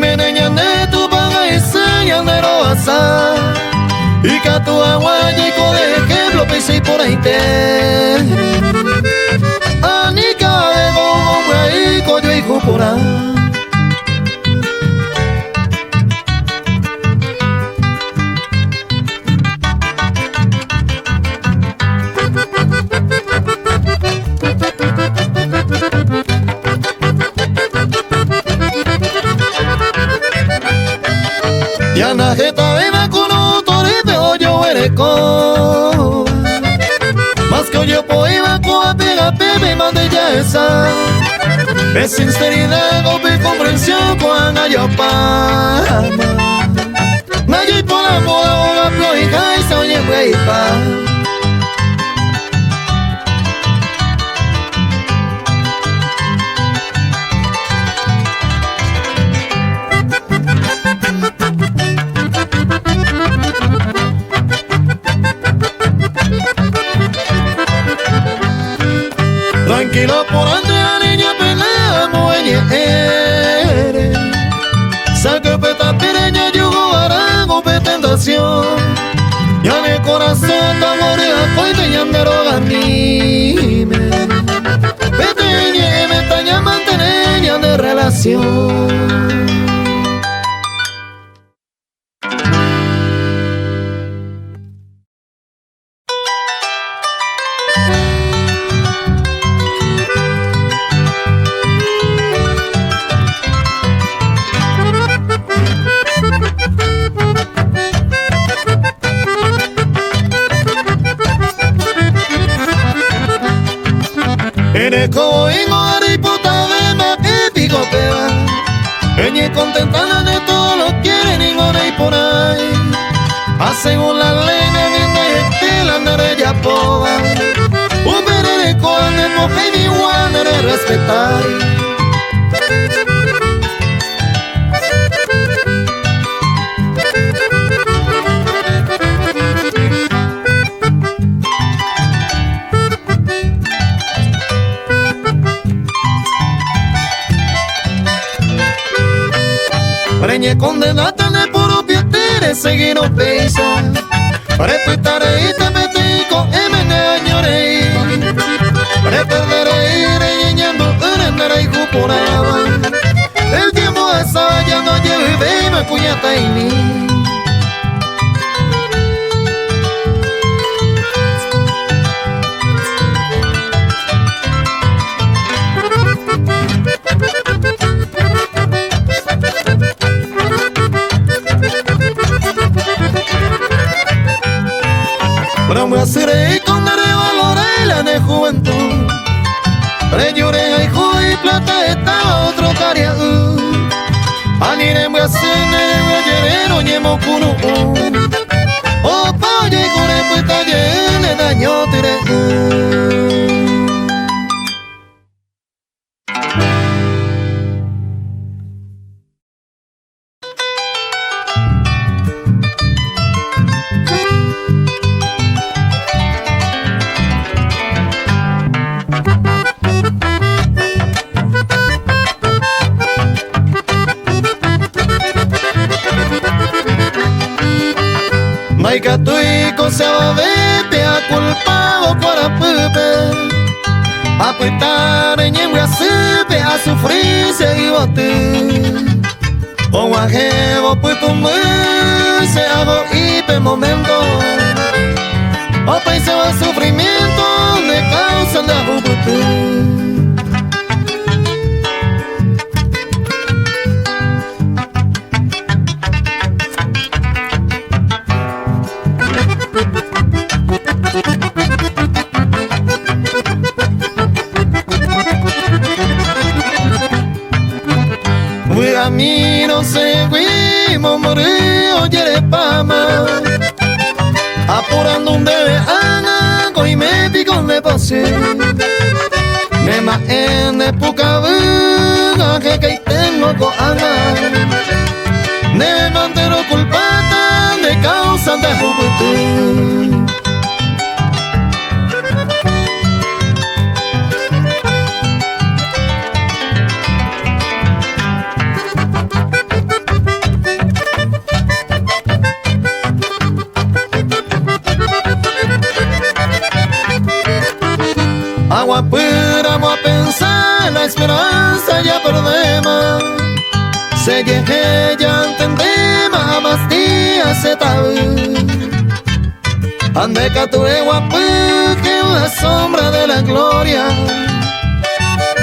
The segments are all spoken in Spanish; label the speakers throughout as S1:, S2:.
S1: me neñane tu paga y señanero asa. Y que tu agua y con ejemplo pensé por ahí te. Anica de gombre y coyo y cupora. Ya na jeta vive con un torite oyo ereco. Más que oyo po iba con a pega pepe mande ya esa. Es sinceridad golpe comprensión con ayopama. Mayo y por la moda o la ploica y se oye huepa. Tranquilo por ante la niña peleamos ere. Saca peta pireña yugo arango tentación. Ya en el corazón tamorea coite y anderoga mime. Peteñe me estaña manteneña de relación. Contentada de todo lo quiere ninguna y por ahí. Según la ley de la nereya poa. Un perere con el moje y igual de respetar. Preñe condenata de puro pietere seguir o peso. Repetare y te metí con emene añorei. Reperdere y reñando urendere y juporaba. El tiempo esa ya no lleve y me puñata y ni. Pero me haceré con valor la de juventud. Preñure y juy plata está otro caria. Anire me hacene me no ñemo cuno. O pa oye gore puta llene daño tire. Maika tu hijo se va a vete a culpado para pepe. A petar en a sepe a sufrir se iba a ti. O a jevo pues tu se hago hipe momento. O paise va sufrimiento de causa de juventud. A mí no sé, guimo morir, oye, pama. Apurando un debe, anago y me pico de pase. Me ma en de puca buga, que tengo con ana. Me mantero culpata de causa de juventud. esperanza ya perdemos. Se llegue ya entendemos más días se tabu. Ande catue guapu que una sombra de la gloria.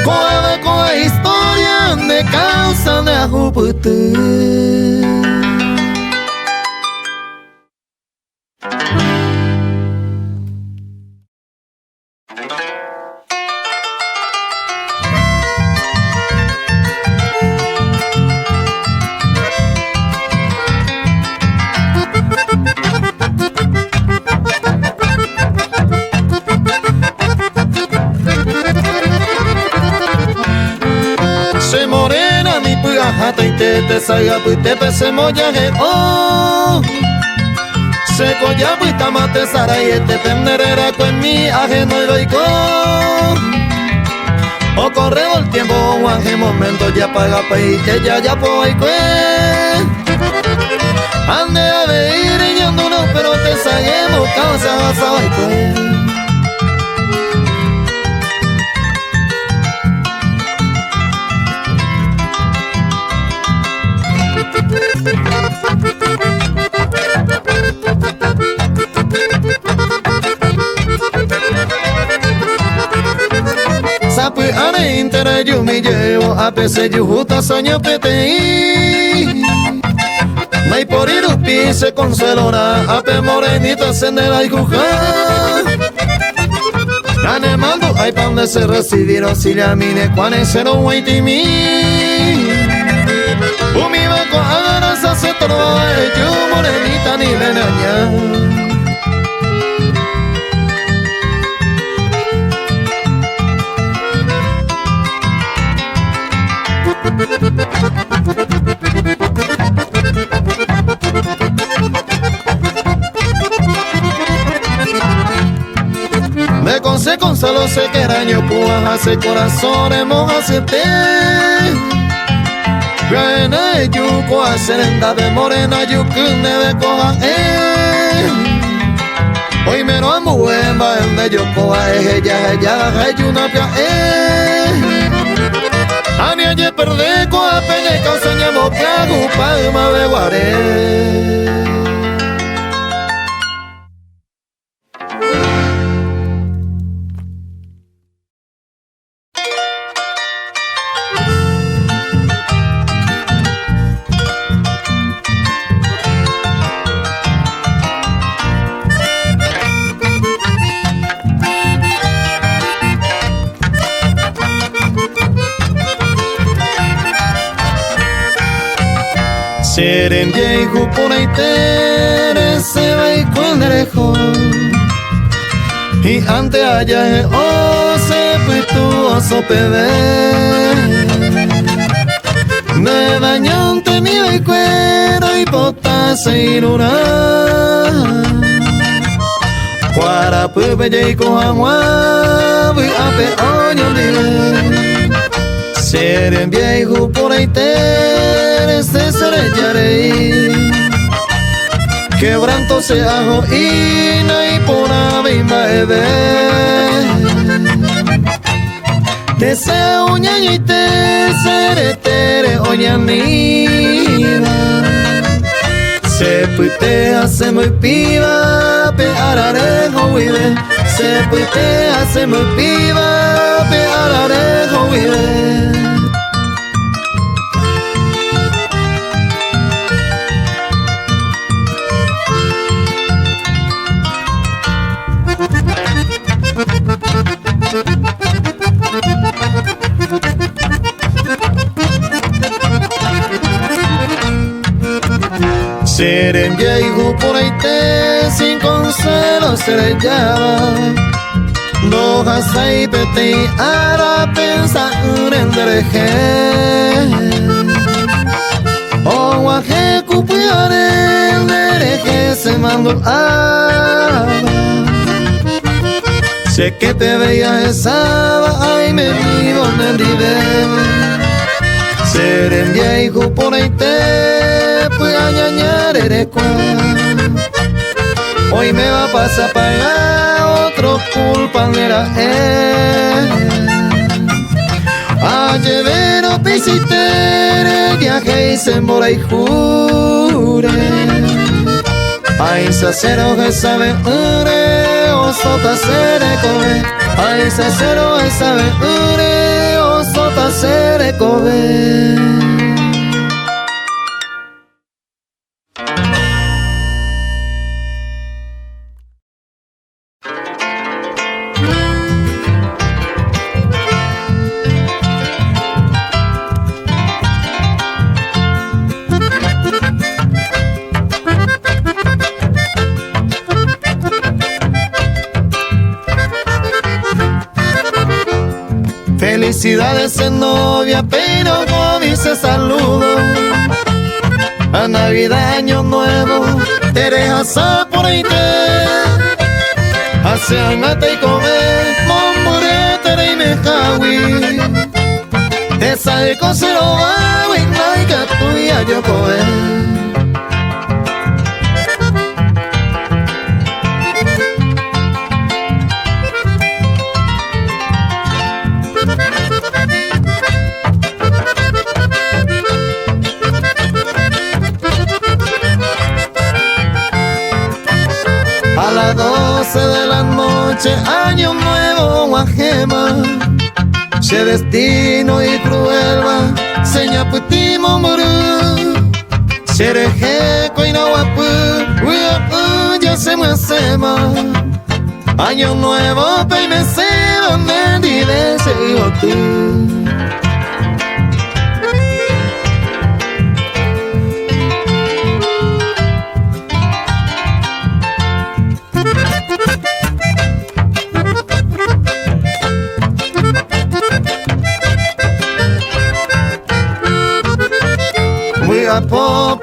S1: Coa historia de causa de ajuputu. Se morena mi pujata y te salga puite pese mollaje oh. Se colla puita mate sara y tenerera con mi ajeno y loico. O correo el tiempo guanje momento ya paga peite ya poico. Ande a ver yendo no pero te saguemos causa sabaico. Sapu ane intera yo me llevo a pese yo justa soño pete. May por ir upi se consuelora a pe morenita sendera y juja. Gane mando hay pan de se recibir o si la mine cuane se no waiti mi. Umi va con agarra se trova yo morenita ni le naña. Me conse consalo se que araño puas hace corazones mojas te. Gana yuko a serenda de morena yukune de coja hoy me no amo buena el de yoko a ella una pia ani aye perde ko a peña causa ñamo piagu palma de guare. Seren viejo por ahí tere se va y con derecho. Y ante allá o se puito a sopede. Me dañó ante mi cuero y potase irura. Cuara puebe y coja voy a peoño libre. Seren viejo por ahí tere se serellaré. Quebranto se ajo y no hay por ave maebe. Te se uña y te seré tere oñanina. Se puite hace muy piba pe ararejo vive. Se puite hace muy piba pe ararejo vive. Seren viejo por ahí te sin consuelo serellaba. Dojas ahí pete y ara pensar en dereje. O guaje cupiare el dereje se mandó a. Sé que te veía esa ay me vivo me vive. Seren viejo por ahí te pues añañar eres cual. Hoy me va a pasar para otro culpa era él. Llevero pisitere, viaje y se mora y jure. Ay, se cero que sabe ure, o sota sere cobe. Ay, se cero que sabe ure, o sota sere cobe. Felicidades en novia, pero no dice saludo. A Navidad, Año Nuevo, te dejas por ahí hace anate y come, momburete y me jawi. Esa de cosero va, y laica tuya yo coge. A las 12 de la noche, Año Nuevo, Guajema, che destino y cruelva, seña putimo muru, chereje coinahuapu, ya se me sema. Año Nuevo, peime seba, mendile se iba tú.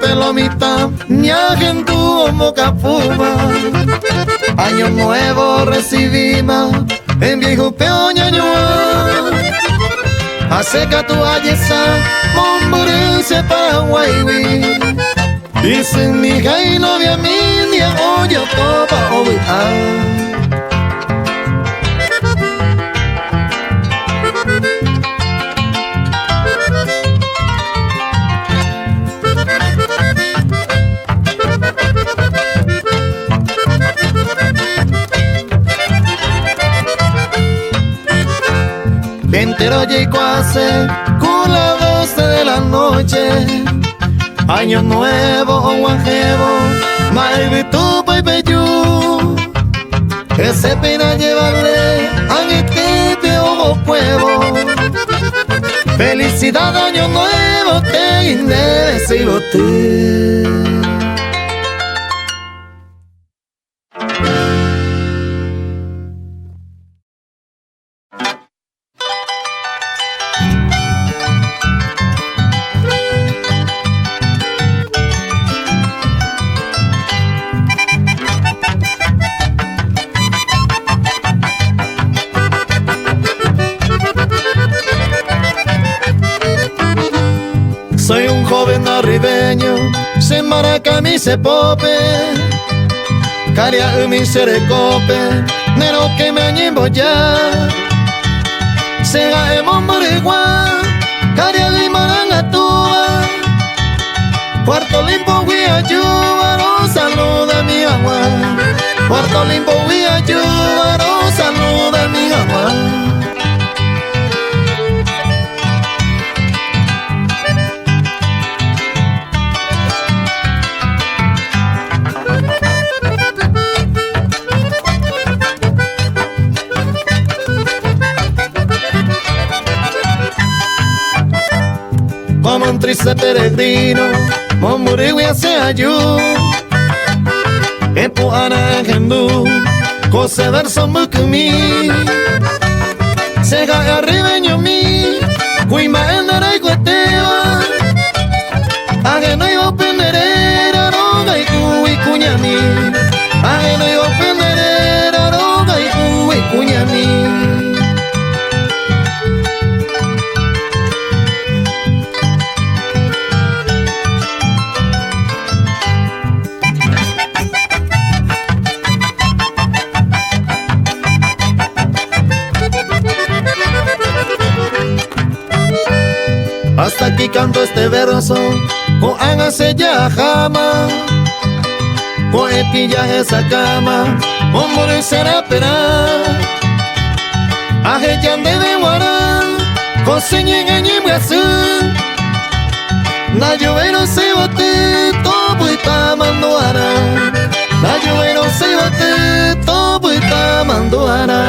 S1: Pelomita, ñaje en tu boca fuma. Año Nuevo recibimos en viejo peoñañua. Aseca tu ayesa, momburuse paraguaywi. Dicen mi hija y novia mindia, oye topa obi. Entero llegó a ser con las 12 de la noche. Año Nuevo, guajevo, maibi tu paipeyu. Ese pena llevarle a este peojo puevo. Felicidad, Año Nuevo, te indecibo tú. Soy un joven arribeño, se maraca mi se pope, caria mi serecope, nero que me añimbo ya. Sega emo morigua, caria mi marangatua, Puerto Limpo guiayuba, no saluda mi agua. Puerto Limpo guiayuba, no saluda mi agua. Como un triste peregrino, momurigui hace ayú. Epo anajendu, cose verso mukumi. Sega arribeño mi, cuima endera y cuetewa. Ageno y openderera, roga y cuñami. Ageno y openderera, roga y cuñami. hasta aquí canto este verso, con hágase ya jama, con etilla esa cama, con morir será pena, aje yande de guará, con señen en imbrasu, na llovero se bate, todo está mandoara, na llovero se bate, todo está mandoara.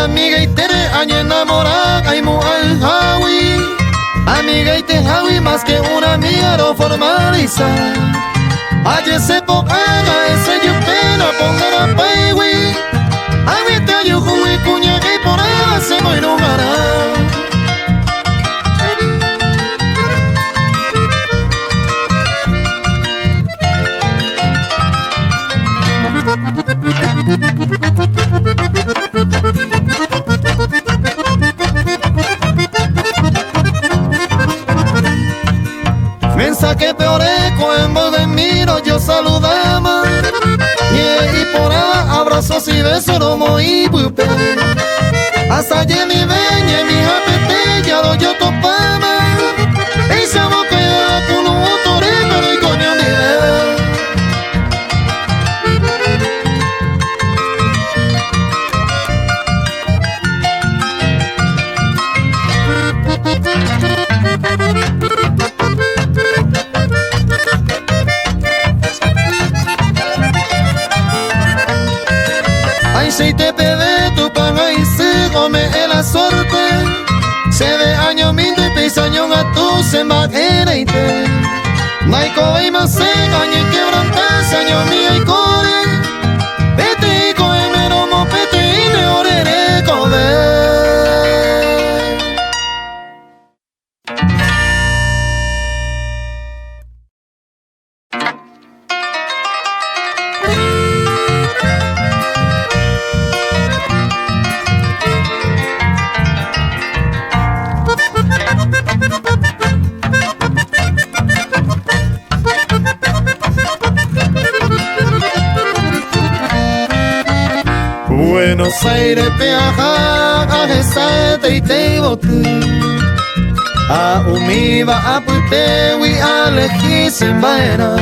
S1: Amiga y tere año enamorada ay mu al hawi, amiga y te hawi más que una amiga lo formaliza. Ayer se ponga ese yo pena ponga la paiwi, ay te yo jugué cuña que por ahí se me iluminará. Mensaje peoreco en voz de miro yo saludaba, y por ahí abrazos y besos lo moí pupe, hasta allí mi veña mi japete ya lo yo topaba, y se boquea con un otore pero y coño mi bebé. Ay, si te pede tu pan y se come la suerte, se de año mil y pisañón a tu se magena y te Naiko y más se gañe quebranta año mío y core, pete y coe meromo pete y me orere comer. Buenos Aires peaja a gesate y te bote, a umiva a putewi a lejísim vaina,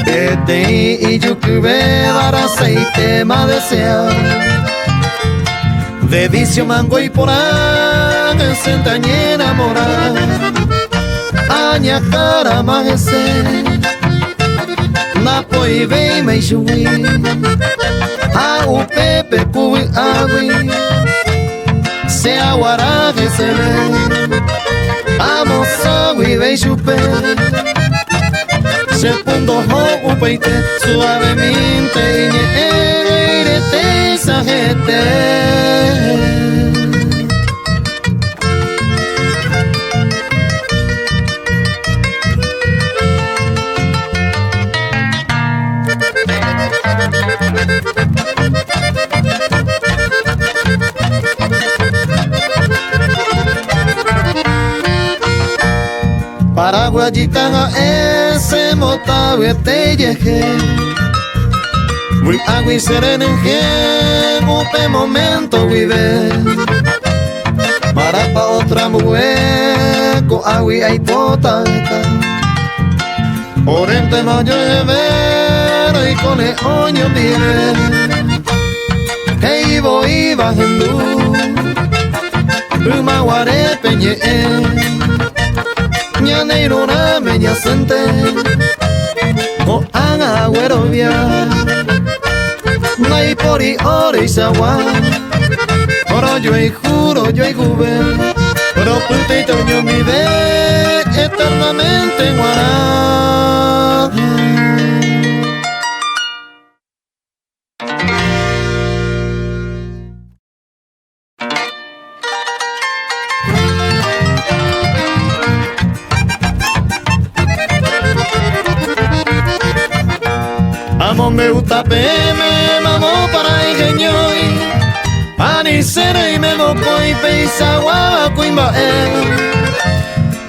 S1: ete y yo que dar aceite más desea, de vicio mango y por ahí se entañe enamorar, aña cara más ese, napo y ve y me shui. A un pepe cubi agui, se aguará que se ve, amos agui ve chupe, se punto ho upeite, suavemente y irete esa gente. Paraguayita ese motawe te llegué, muy agui sereno en upe momento vive, para pa otra mujer con agui hay potata, orente no llueve y con el oño vive, que voy bajando, uma guare peñe. Ña neirona meña sente o an agüero via Nay pori ore y sawa Oro yo y juro yo y gube Pero pute y toño mi ve eternamente guará. la PM mamó para ingenioy Anicera y Memoco y Peisaguaba Cuimbaé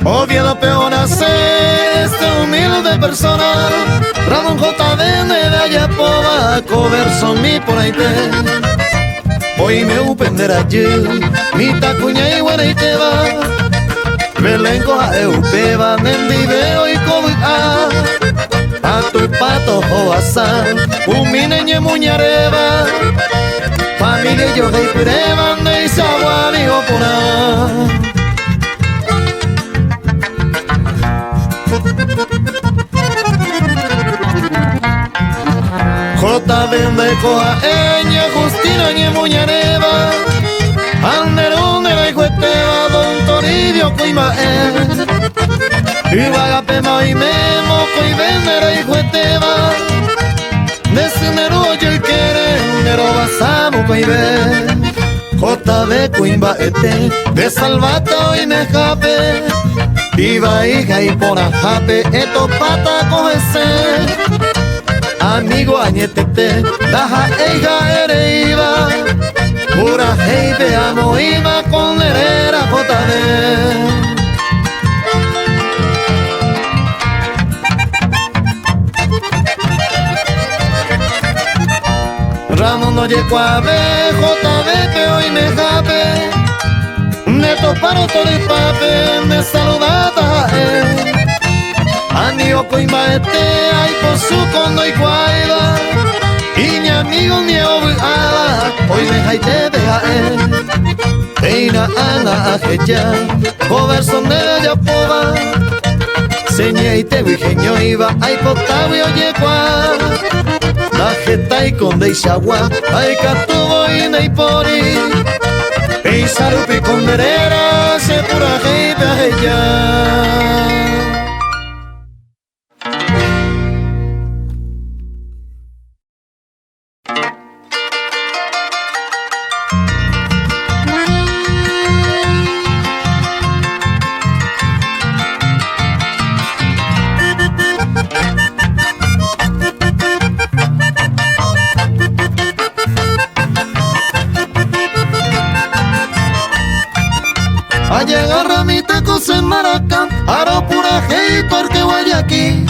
S1: Oviedo peor hace esta humilde persona Ramón J. Vende de Ayapoba Coverson mi por ahí te Hoy me upender allí Mi tacuña y buena y te va Belenco a Eupeba Nendiveo y Cobuá A tu pato Joasa Umine y Muñareva Familia y yo de Ipireba De Isaguan y Opuna Jota vende coa eña Justina y Muñareva Anderón de la Hijueteva Don Toribio Coimae Y Vagapema y Memo Coi vende la Hijueteva De Sinero y el Querendero Basamo Coibe JB Coimbaete De Salvato y Mejape Iba hija y pona jape Eto pata cojese Amigo añetete, daja eija ereiva Pura heipe amo iba con herera JD Ramón no llegó a ver JB peo y me jape Neto paro toripape, me saludata Amigo Coimbaete, ay por su condo y guayda Y mi amigo mi obuada, hoy deja y te deja Teina ana ajeya, Coverson de Ayapoba Seña y te vigenio iba, ay potabi oye gua La jeta y conde y shagua, ay catubo y neipori Ey sarupi con derera, se pura jeite ajeya Llegar mi tecos en Maracán, aro pura hey porque Guayaquil.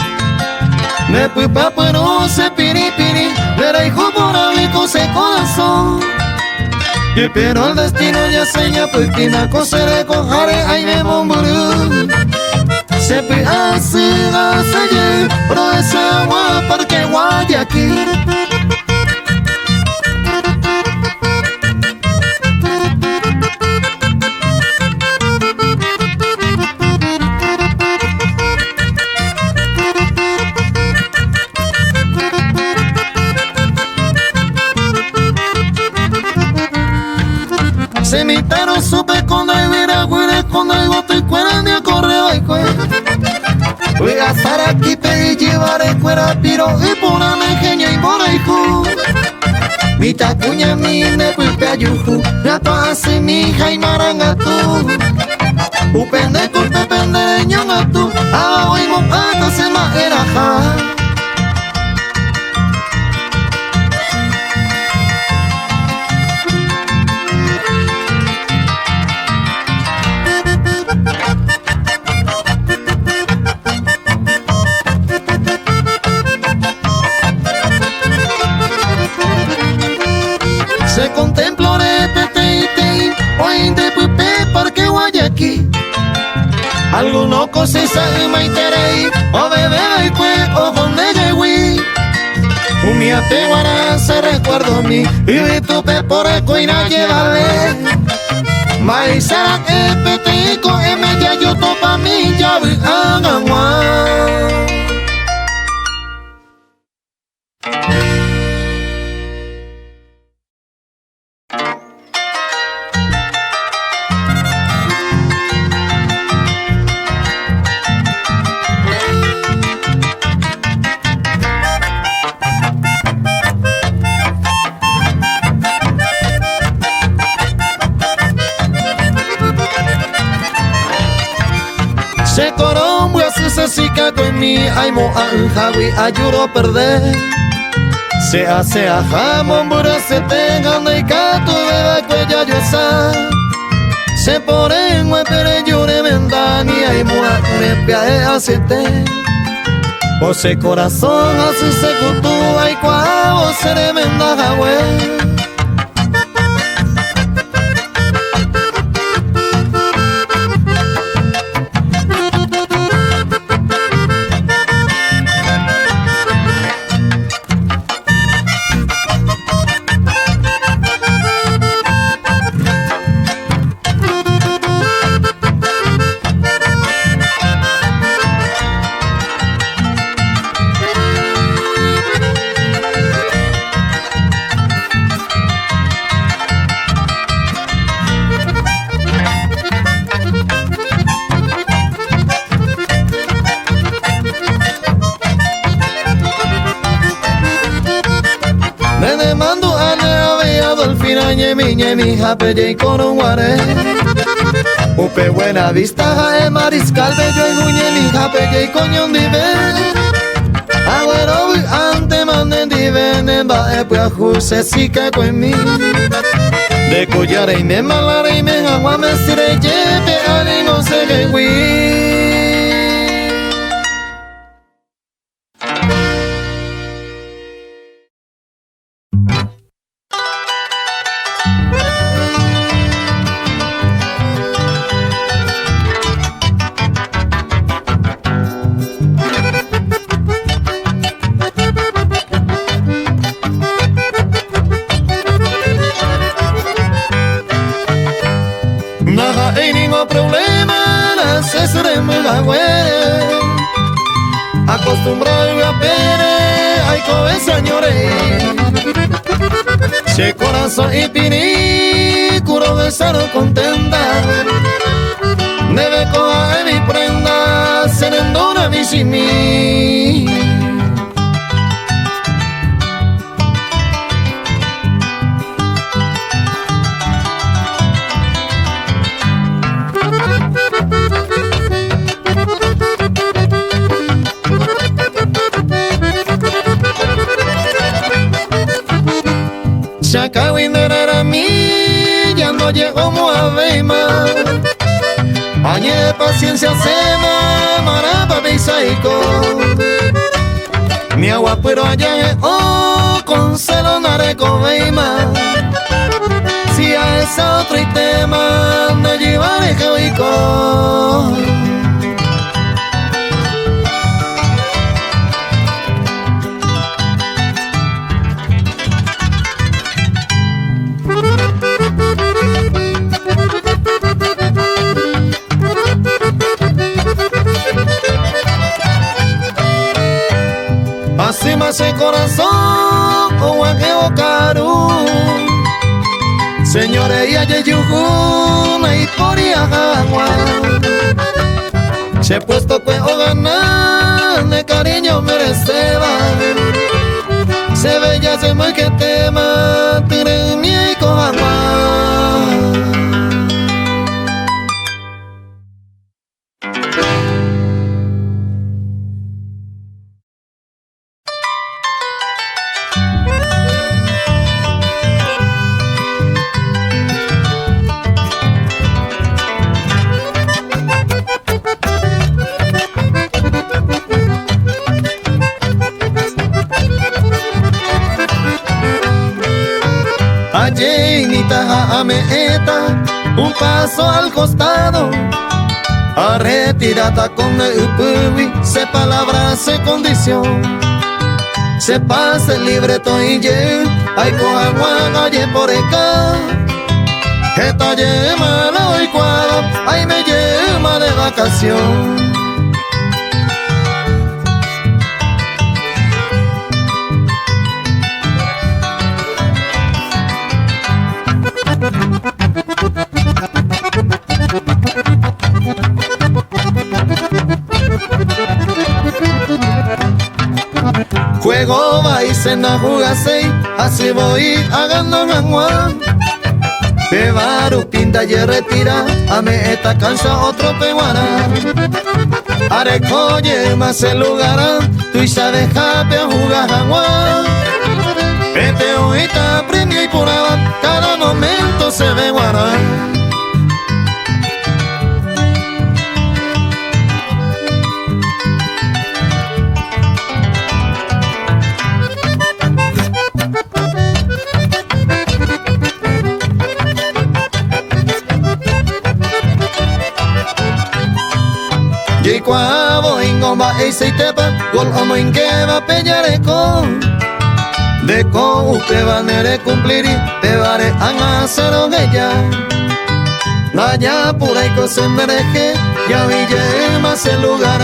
S1: Me fui pa' Perú, se piri piri, pero hijo por abico se corazón. Y pero el destino ya seña, porque me acosé con jare, ay me momburú. Se pi así, así, pero ese agua porque Guayaquil. Se mi pero supe cuando hay vira güire, cuando hay goto y cuera ni a correo y cuera. Voy a estar aquí pe y llevaré cuera piro y pura mejeña y boraijú. Mi tacuña mi nepuipe ayuju, rato así mi hija y marangatu. Upende culpe pende ñongatu, abajo y mojata se ma eraja. Se contempló repete hoy de pupe porque Guayaquil. Algunos cosas se maiterei o bebé y cue o donde llegué. Umiate guara se recuerdo mi y tu pe por el coina llevarle. Maizara que petico en media yo topa mi llave agua. Se corombo a su sesica con mi aimo anjawi ayuro perder. Se hace a jamón, burra se tengan y catu beba cuella yo esa. Se pone en huepere yure mendani y muere piae acete. Ose corazón así se cultúa y cuau se remenda jahue. Mi japelle y coronguare Upe buena vista jae mariscal bello y guñe mi japelle y coñón dive Agüero ante manden dive Nemba e pues ajuse si que con mi De collare y me malare y me agua me sire Yepe ale no se que hui. Acostumbrado a pere, ay coe señores. Se corazón y pini, curo de sano contenta. Debe coger mi prenda, serendona mi simi. Chaca winderera mi, ya no llegó Moabeima. Añe paciencia sema, marapa beisaico. Mi agua pero allá con celo nareco veima. Si a esa otro tema, no llevaré geoico. Así más el corazón o ageo caro. Señores y ayeyujuna y poriagua. Se puesto que o ganar de cariño mereceba. Se bella se muy que tema tire mi y agua. Un paso al costado, a retirada con el upubi, se palabra, se condición, se pasa el libreto y ye, hay coaguana ye por acá, que ta ye malo y cuadro, ay me lleva de vacación. Juego va y cena jugase, así voy hagando agua. Pevaru pinta y retira, ame esta cansa otro peguara. Arecoye más el lugar, tú ya dejaste a jugar agua. Este ahorita premio y puraba, cada momento se ve guardar. Y cuando ingomba e seitepa, gol omo ingeba peñareco. De con usted van a cumplir y te vare a hacer ella. Allá por ahí se mereje, ya ville más el lugar.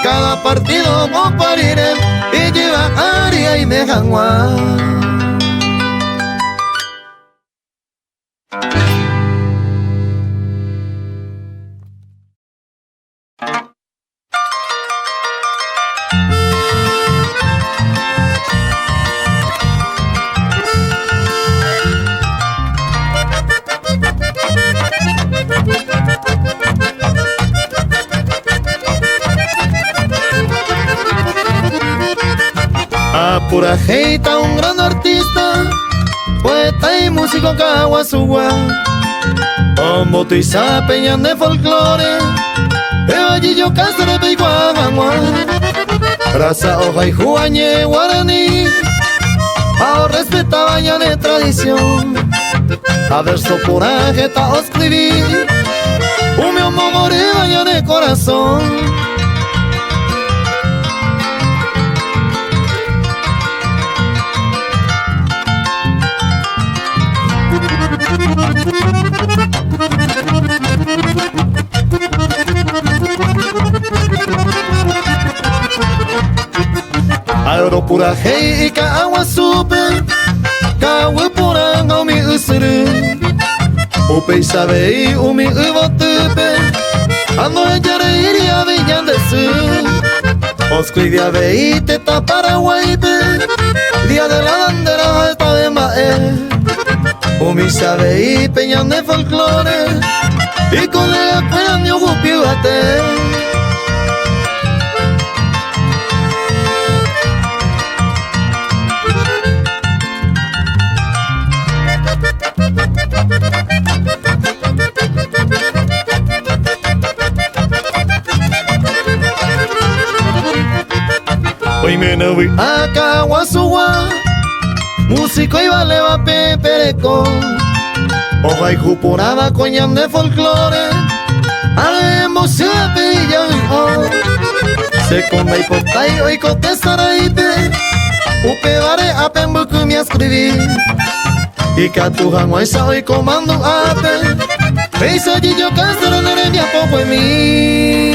S1: Cada partido comparire y lleva aria y dejan guay. Pura jeita, un gran artista, poeta y músico Kawasua, como tuisa peñan de folclore, Evallillo Cáceres de Iguaguagua, raza hoja y juañe guaraní, ao respetaba ya de tradición, a verso pura jeta o escribir, un mi amor ya de corazón. Aero pura hei ka awa supe, ka we pura ngami usuru. Upe sabei umi ubotupe, ando ejare iria villan desu. Oscui dia vei teta paraguaype, día de la bandera está de mae. Umi sabei peñan de folclore, y con la cueran yo gupiuate. Hoy me navi a Kawasua, músico y valeva pepereco, hoja y jupuraba coñan de folclore, haremos se pillan se come y potay hoy contestaraipe, upe vare a pembuku mi escribir, y catujan hoy hoy comando ape, Evallillo Cáceres de mi poco en mí.